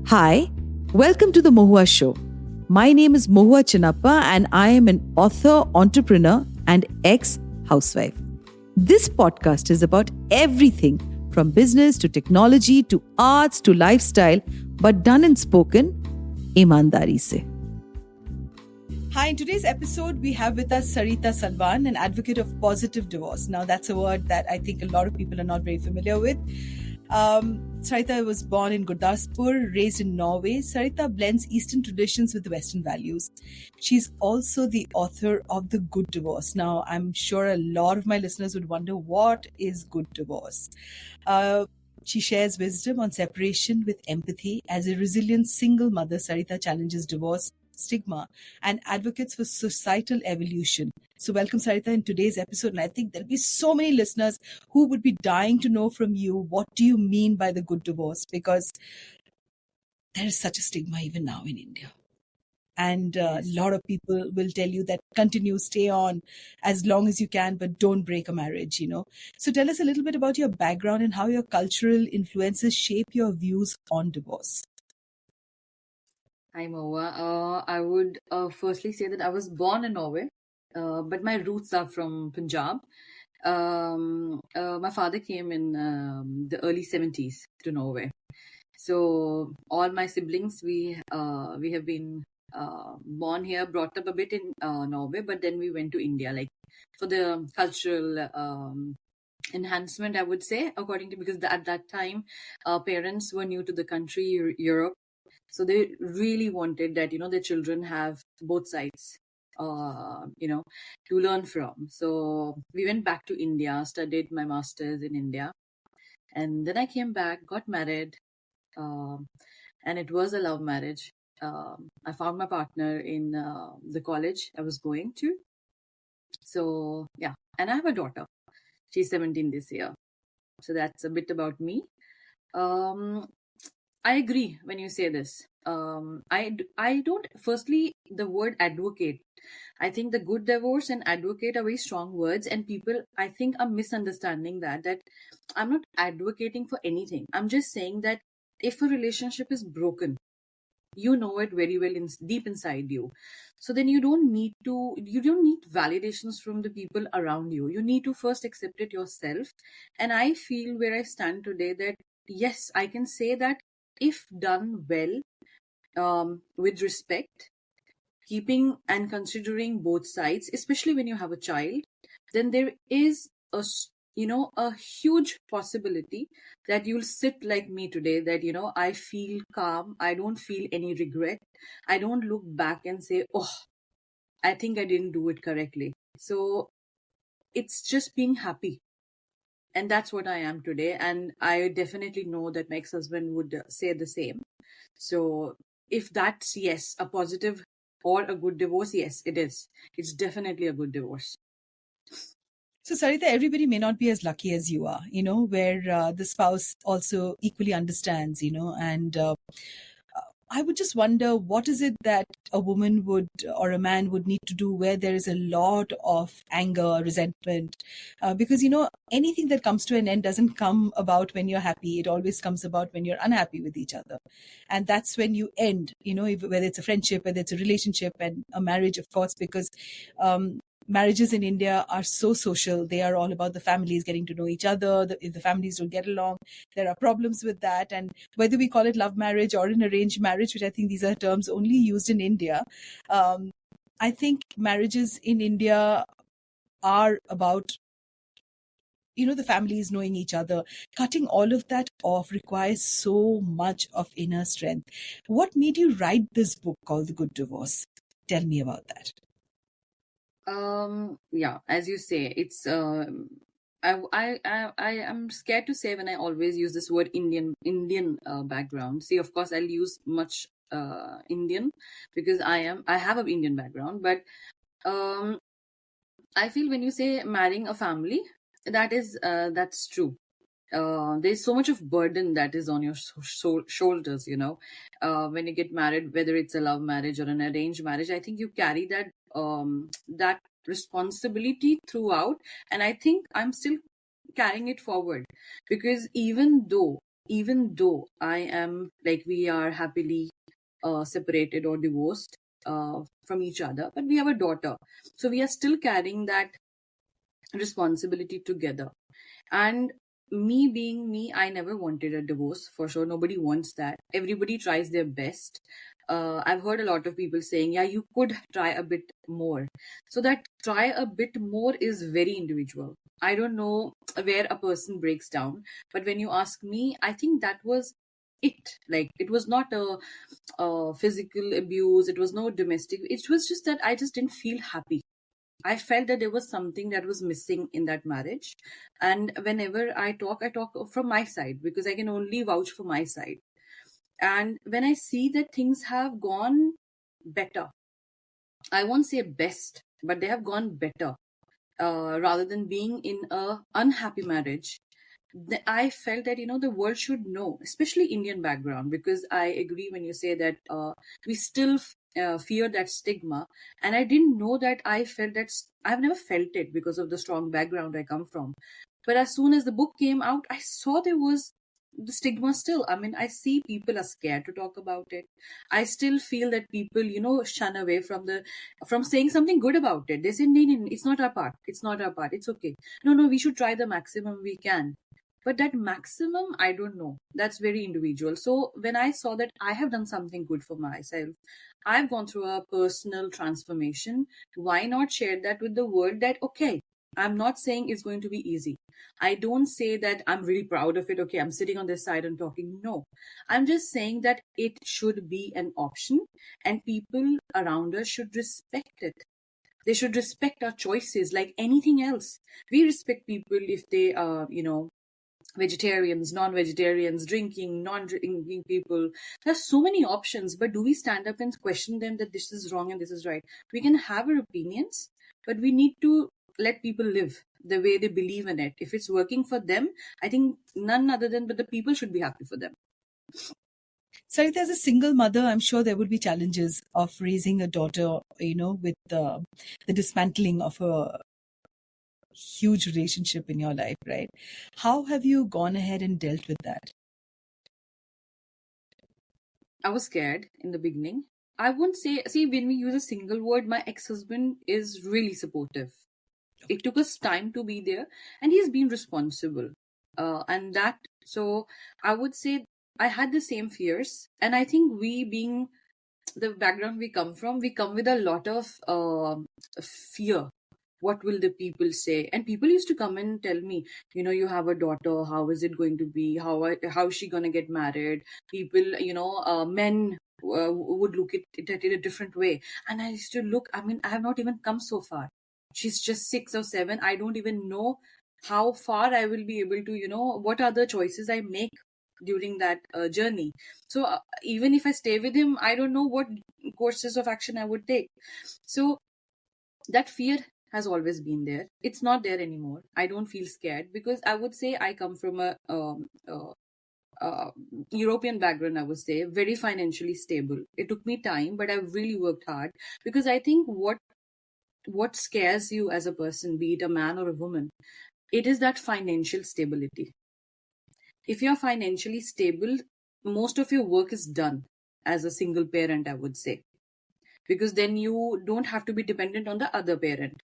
Hi, welcome to the Mohua Show. My name is Mohua Chinappa and I am an author, entrepreneur, and ex-housewife. This podcast is about everything from business to technology to arts to lifestyle, but done and spoken ईमानदारी से. Hi, in today's episode, we have with us Sarita Salwan, an advocate of positive divorce. Now, that's a word that I think a lot of people are not very familiar with. Sarita was born in Gurdaspur, raised in Norway. Sarita blends Eastern traditions with Western values. She's also the author of The Good Divorce. Now, I'm sure a lot of my listeners would wonder, what is good divorce? She shares wisdom on separation with empathy. As a resilient single mother, Sarita challenges divorce stigma and advocates for societal evolution. So welcome, Sarita, in today's episode. And I think there'll be so many listeners who would be dying to know from you, what do you mean by the good divorce? Because there is such a stigma even now in India. And a lot of people will tell you that continue, stay on as long as you can, but don't break a marriage, So tell us a little bit about your background and how your cultural influences shape your views on divorce. Hi, Mohua. I would firstly say that I was born in Norway, but my roots are from Punjab. My father came in the early 70s to Norway. So all my siblings, we have been born here, brought up a bit in Norway, but then we went to India, like for the cultural enhancement, I would say, because at that time, our parents were new to the country, Europe. So they really wanted that, their children have both sides, to learn from. So we went back to India, studied my master's in India. And then I came back, got married, and it was a love marriage. I found my partner in the college I was going to. So, yeah. And I have a daughter. She's 17 this year. So that's a bit about me. I agree when you say this. I don't, firstly, the word advocate. I think the good divorce and advocate are very strong words, and people, I think, are misunderstanding that I'm not advocating for anything. I'm just saying that if a relationship is broken, you know it very well deep inside you. So then you don't need validations from the people around you. You need to first accept it yourself. And I feel where I stand today that, yes, I can say that if done well, with respect, keeping and considering both sides, especially when you have a child, then there is a huge possibility that you'll sit like me today, that, I feel calm. I don't feel any regret. I don't look back and say, oh, I think I didn't do it correctly. So it's just being happy. And that's what I am today. And I definitely know that my ex-husband would say the same. So if that's, yes, a positive or a good divorce, yes, it is. It's definitely a good divorce. So, Sarita, everybody may not be as lucky as you are, where the spouse also equally understands, and I would just wonder, what is it that a woman would or a man would need to do where there is a lot of anger, resentment? Because, anything that comes to an end doesn't come about when you're happy. It always comes about when you're unhappy with each other. And that's when you end, whether it's a friendship, whether it's a relationship and a marriage, of course, because marriages in India are so social. They are all about the families getting to know each other. If the families don't get along, there are problems with that. And whether we call it love marriage or an arranged marriage, which I think these are terms only used in India, I think marriages in India are about, the families knowing each other. Cutting all of that off requires so much of inner strength. What made you write this book called The Good Divorce? Tell me about that. Yeah, as you say, it's I am scared to say when I always use this word Indian background. See, of course, I'll use much Indian because I have an Indian background, but I feel when you say marrying a family, that's true. There's so much of burden that is on your shoulders, when you get married, whether it's a love marriage or an arranged marriage. I think you carry that responsibility throughout, and I think I'm still carrying it forward, because even though even though I am like, we are happily separated or divorced from each other, but we have a daughter. So we are still carrying that responsibility together. And me being me, I never wanted a divorce, for sure. Nobody wants that. Everybody tries their best. I've heard a lot of people saying, yeah, you could try a bit more. So that try a bit more is very individual. I don't know where a person breaks down, but when you ask me, I think that was it. Like, it was not a physical abuse, it was no domestic, it was just that I just didn't feel happy. I felt that there was something that was missing in that marriage. And whenever I talk from my side, because I can only vouch for my side. And when I see that things have gone better, I won't say best, but they have gone better, rather than being in a unhappy marriage, I felt that, the world should know, especially Indian background, because I agree when you say that we still fear that stigma. And I didn't know that. I felt that I've never felt it because of the strong background I come from. But as soon as the book came out, I saw there was the stigma still. I mean, I see people are scared to talk about it. I still feel that people, shun away from saying something good about it. They say, no, no, no, it's not our part. It's not our part. It's okay. No, no, we should try the maximum we can. But that maximum, I don't know. That's very individual. So when I saw that I have done something good for myself, I've gone through a personal transformation. Why not share that with the world? That, okay, I'm not saying it's going to be easy. I don't say that I'm really proud of it. Okay, I'm sitting on this side and talking. No, I'm just saying that it should be an option, and people around us should respect it. They should respect our choices like anything else. We respect people if they are, vegetarians, non-vegetarians, drinking, non-drinking people. There's so many options, but do we stand up and question them that this is wrong and this is right? We can have our opinions, but we need to let people live the way they believe in it. If it's working for them, I think none other than but the people should be happy for them. Sarita, as a single mother, I'm sure there would be challenges of raising a daughter, with the dismantling of a huge relationship in your life, right? How have you gone ahead and dealt with that? I was scared in the beginning. I wouldn't say, see, when we use a single word, my ex-husband is really supportive. It took us time to be there, and he's been responsible. And that, so I would say I had the same fears. And I think we, being the background we come from, we come with a lot of fear. What will the people say? And people used to come and tell me, you have a daughter, how is it going to be? How is she going to get married? People, men would look at it in a different way. And I used to look, I mean, I have not even come so far. She's just 6 or 7. I don't even know how far I will be able to, what are the choices I make during that journey. So even if I stay with him, I don't know what courses of action I would take. So that fear has always been there. It's not there anymore. I don't feel scared because I would say I come from a European background. I would say very financially stable. It took me time, but I really worked hard because I think what scares you as a person, be it a man or a woman, it is that financial stability. If you're financially stable, most of your work is done as a single parent, I would say, because then you don't have to be dependent on the other parent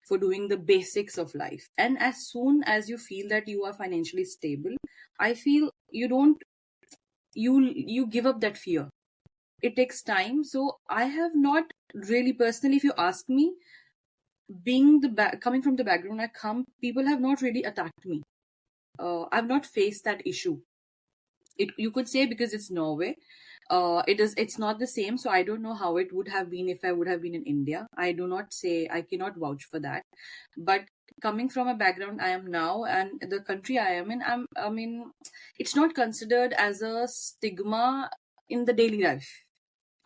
for doing the basics of life. And as soon as you feel that you are financially stable, I feel you give up that fear. It takes time. So I have not really personally, if you ask me, being coming from the background I come, people have not really attacked me. I've not faced that issue. You could say because it's Norway, it's not the same. So I don't know how it would have been if I would have been in India. I cannot vouch for that. But coming from a background I am now and the country I am in, I mean, it's not considered as a stigma in the daily life.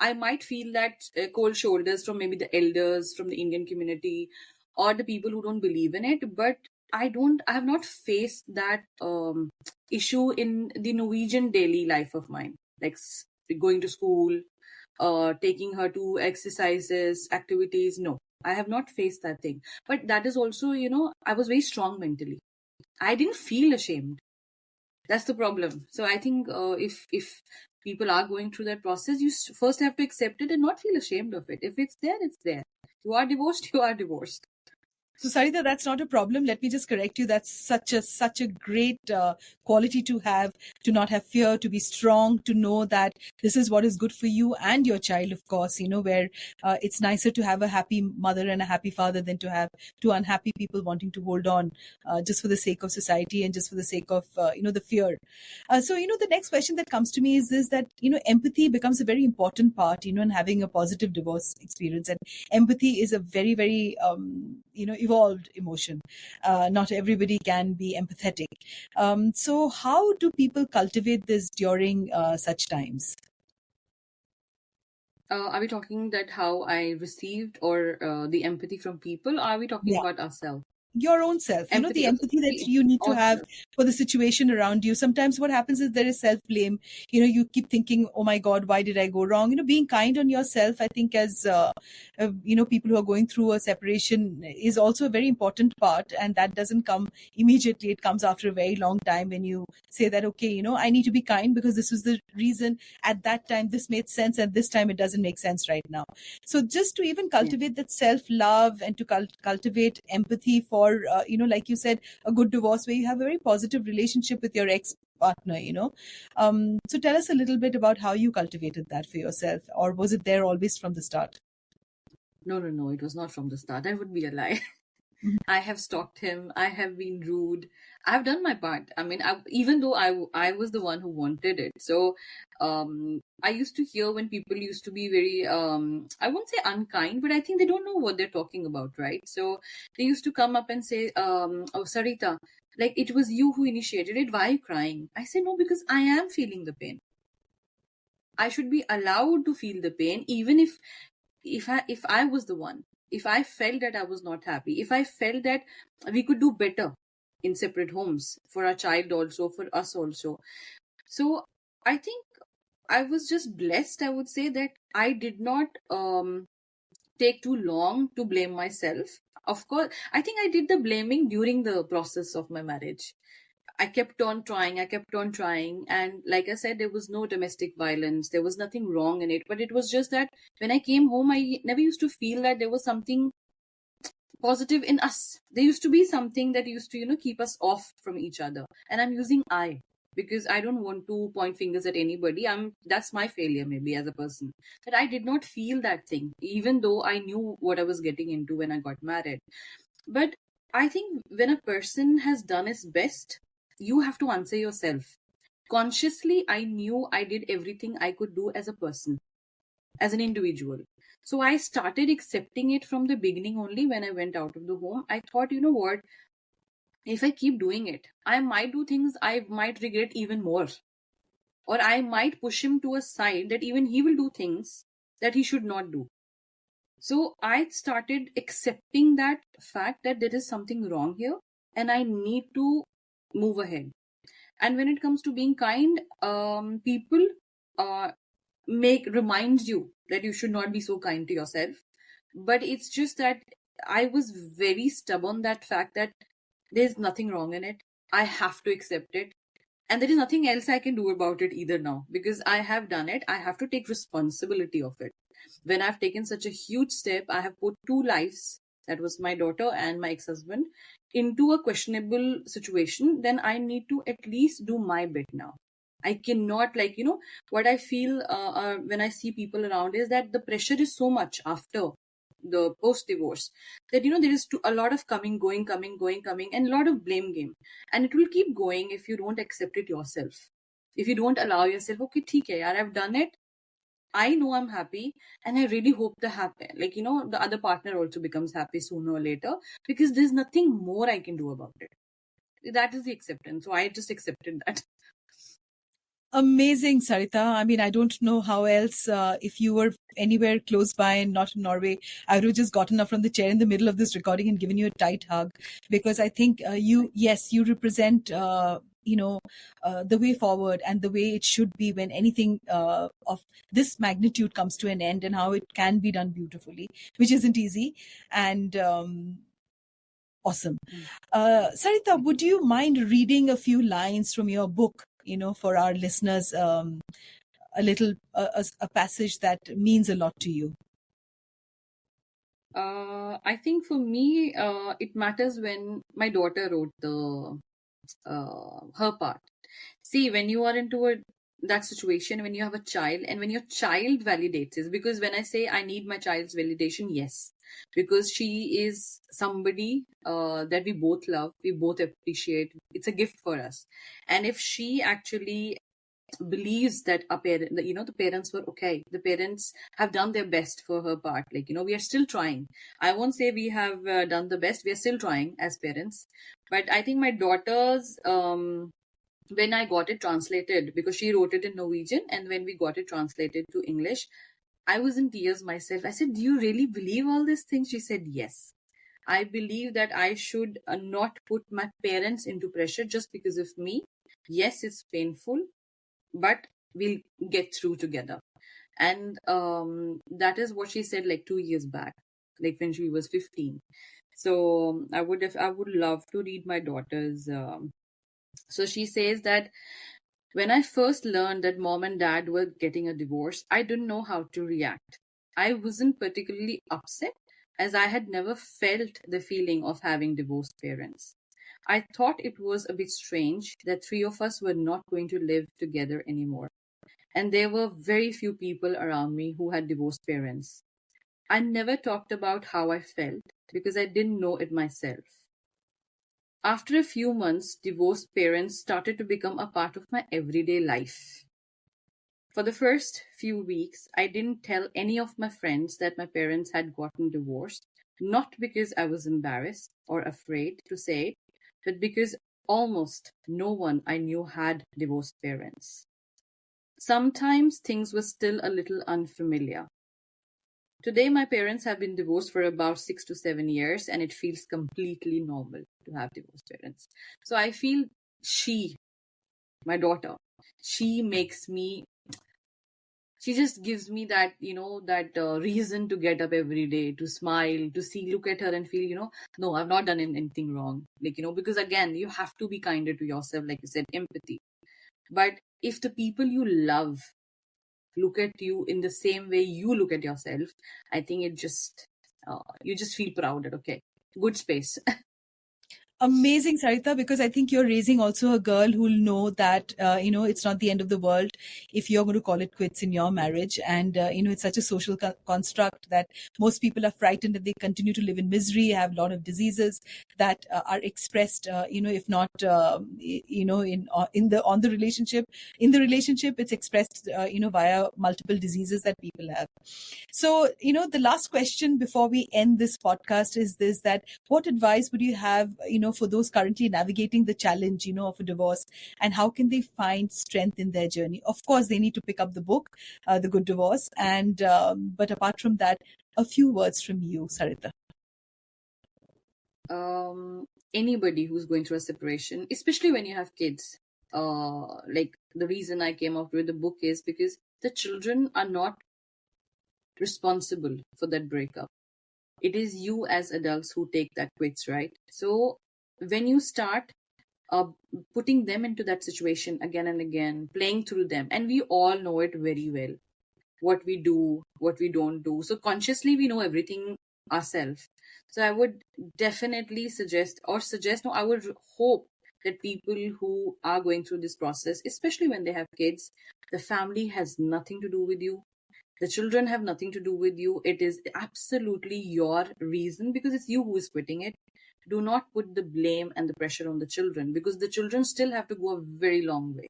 I might feel that cold shoulders from maybe the elders from the Indian community or the people who don't believe in it, but I have not faced that issue in the Norwegian daily life of mine, like going to school, taking her to exercises, activities. No, I have not faced that thing. But that is also, I was very strong mentally. I didn't feel ashamed. That's the problem. So I think if people are going through that process, you first have to accept it and not feel ashamed of it. If it's there, it's there. You are divorced, you are divorced. So, Sarita, that's not a problem. Let me just correct you. That's such a great quality to have, to not have fear, to be strong, to know that this is what is good for you and your child, of course, where it's nicer to have a happy mother and a happy father than to have two unhappy people wanting to hold on just for the sake of society and just for the sake of, the fear. So, the next question that comes to me is this, that, empathy becomes a very important part, in having a positive divorce experience. And empathy is a very, very, evolved emotion. Not everybody can be empathetic. So how do people cultivate this during such times? Are we talking that how I received or the empathy from people? Or are we talking Yeah. about ourselves? Your own self, Empathy. the empathy that you need to have for the situation around you. Sometimes what happens is there is self-blame. You keep thinking, oh my God, why did I go wrong? Being kind on yourself, I think, as people who are going through a separation, is also a very important part. And that doesn't come immediately. It comes after a very long time, when you say that, okay, I need to be kind because this was the reason at that time this made sense, and this time it doesn't make sense right now. So just to even cultivate that self-love and to cultivate empathy for, like you said, a good divorce where you have a very positive relationship with your ex-partner, so tell us a little bit about how you cultivated that for yourself, or was it there always from the start? No, it was not from the start. That would be a lie. Mhm. I have stalked him. I have been rude. I've done my part. I mean, even though I was the one who wanted it. So I used to hear when people used to be very, I won't say unkind, but I think they don't know what they're talking about, right? So they used to come up and say, oh, Sarita, like it was you who initiated it. Why are you crying? I say, no, because I am feeling the pain. I should be allowed to feel the pain, even if I was the one, if I felt that I was not happy, if I felt that we could do better in separate homes for our child also, for us also. So I think I was just blessed, I would say, that I did not take too long to blame myself. Of course, I think I did the blaming during the process of my marriage. I kept on trying, I kept on trying. And like I said, there was no domestic violence. There was nothing wrong in it. But it was just that when I came home, I never used to feel that there was something positive in us. There used to be something that used to, keep us off from each other. And I'm using I because I don't want to point fingers at anybody. That's my failure maybe as a person. That I did not feel that thing, even though I knew what I was getting into when I got married. But I think when a person has done his best, you have to answer yourself. Consciously, I knew I did everything I could do as a person, as an individual. So I started accepting it from the beginning only when I went out of the home. I thought, you know what? If I keep doing it, I might do things I might regret even more. Or I might push him to a side that even he will do things that he should not do. So I started accepting that fact that there is something wrong here and I need to move ahead. And when it comes to being kind, people uh, reminds you that you should not be so kind to yourself. But it's just that I was very stubborn that fact that there's nothing wrong in it. I have to accept it. And there is nothing else I can do about it either now because I have done it. I have to take responsibility of it. When I've taken such a huge step, I have put two lives, that was my daughter and my ex-husband, into a questionable situation, then I need to at least do my bit now. I cannot, what I feel when I see people around is that the pressure is so much after the post divorce that there is a lot of coming, and a lot of blame game, and it will keep going if you don't accept it yourself. If you don't allow yourself, okay, theek hai yaar, I've done it. I know I'm happy, and I really hope the other partner also becomes happy sooner or later, because there's nothing more I can do about it. That is the acceptance. So I just accepted that. Amazing, Sarita. I mean, I don't know how else, if you were anywhere close by and not in Norway, I would have just gotten up from the chair in the middle of this recording and given you a tight hug, because I think you represent, the way forward and the way it should be when anything of this magnitude comes to an end, and how it can be done beautifully, which isn't easy. And Awesome. Sarita, would you mind reading a few lines from your book, for our listeners, a passage that means a lot to you? I think for me, it matters when my daughter wrote her part. See, when you are into that situation, when you have a child, and when your child validates it, because when I say I need my child's validation, yes, because she is somebody that we both love, we both appreciate. It's a gift for us, and if she actually believes that the parents were okay, the parents have done their best for her part, we are still trying. I won't say we have done the best, we are still trying as parents. But I think my daughter's when I got it translated, because she wrote it in Norwegian, and when we got it translated to English, I was in tears myself. I said, do you really believe all these things? She said, yes. I believe that I should not put my parents into pressure just because of me. Yes, it's painful, but we'll get through together. And that is what she said like 2 years back, like when she was 15. So I would love to read my daughter's. So she says that when I first learned that mom and dad were getting a divorce, I didn't know how to react. I wasn't particularly upset, as I had never felt the feeling of having divorced parents. I thought it was a bit strange that three of us were not going to live together anymore. And there were very few people around me who had divorced parents. I never talked about how I felt because I didn't know it myself. After a few months, divorced parents started to become a part of my everyday life. For the first few weeks, I didn't tell any of my friends that my parents had gotten divorced, not because I was embarrassed or afraid to say it, but because almost no one I knew had divorced parents. Sometimes things were still a little unfamiliar. Today, my parents have been divorced for about 6 to 7 years, and it feels completely normal to have divorced parents. So I feel my daughter, she just gives me that, reason to get up every day, to smile, to look at her and feel, no, I've not done anything wrong. Because again, you have to be kinder to yourself, like you said, empathy. But if the people you love look at you in the same way you look at yourself, I think you just feel proud that, okay, good space. Amazing, Sarita, because I think you're raising also a girl who'll know that, it's not the end of the world if you're going to call it quits in your marriage. And, it's such a social construct that most people are frightened that they continue to live in misery, have a lot of diseases that are expressed, if not, on the relationship. In the relationship, it's expressed, via multiple diseases that people have. So, the last question before we end this podcast is this, that what advice would you have, for those currently navigating the challenge, of a divorce, and how can they find strength in their journey? Of course, they need to pick up the book, The Good Divorce. And, but apart from that, a few words from you, Sarita. Anybody who's going through a separation, especially when you have kids, like the reason I came up with the book is because the children are not responsible for that breakup. It is you as adults who take that quits, right? So when you start putting them into that situation again and again, playing through them, and we all know it very well, what we do, what we don't do. So consciously we know everything ourselves. So I would definitely I would hope that people who are going through this process, especially when they have kids, the family has nothing to do with you. The children have nothing to do with you. It is absolutely your reason, because it's you who is quitting it. Do not put the blame and the pressure on the children, because the children still have to go a very long way.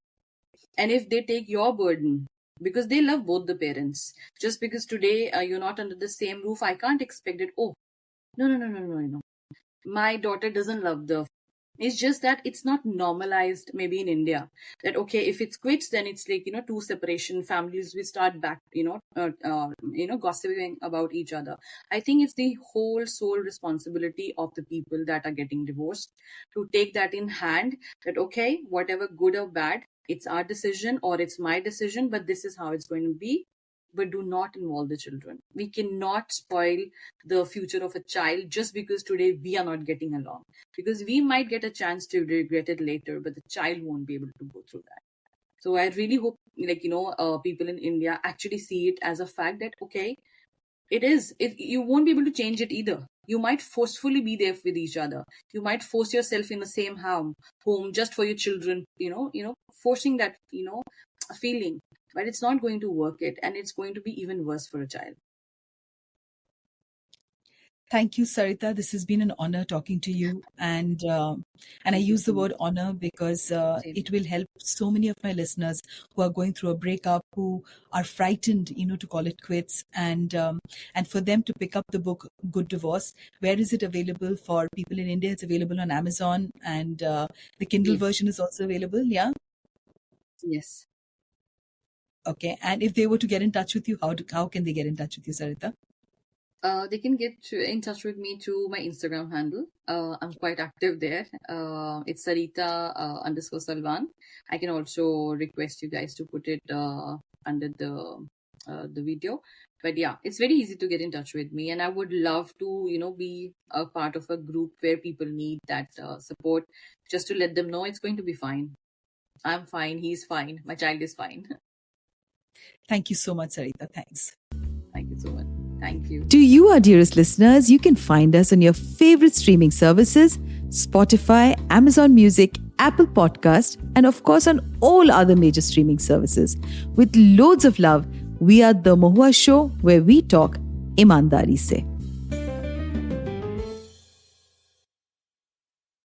And if they take your burden, because they love both the parents, just because today you're not under the same roof, I can't expect it. Oh, no. My daughter doesn't love it's just that it's not normalized maybe in India, that okay, if it's quits, then it's like, two separation families, we start back, gossiping about each other. I think it's the whole sole responsibility of the people that are getting divorced to take that in hand, that okay, whatever good or bad, it's our decision or it's my decision, but this is how it's going to be. but do not involve the children. We cannot spoil the future of a child just because today we are not getting along. Because we might get a chance to regret it later, but the child won't be able to go through that. So I really hope, people in India actually see it as a fact that, okay, you won't be able to change it either. You might forcefully be there with each other. You might force yourself in the same home just for your children, forcing that, feeling, but it's not going to work it, and it's going to be even worse for a child. Thank you, Sarita. This has been an honor talking to you. And I use the word honor because it will help so many of my listeners who are going through a breakup, who are frightened, to call it quits, and for them to pick up the book Good Divorce. Where is it available for people in India? It's available on Amazon, and the Kindle version is also available. Yeah. Yes. Okay. And if they were to get in touch with you, how can they get in touch with you, Sarita? They can get in touch with me through my Instagram handle. I'm quite active there. It's Sarita _Salwan. I can also request you guys to put it under the video. But yeah, it's very easy to get in touch with me, and I would love to be a part of a group where people need that support, just to let them know it's going to be fine. I'm fine. He's fine. My child is fine. Thank you so much, Sarita. Thanks. Thank you so much. Thank you. To you, our dearest listeners, you can find us on your favorite streaming services, Spotify, Amazon Music, Apple Podcast, and of course on all other major streaming services. With loads of love, we are The Mohua Show, where we talk imandari se.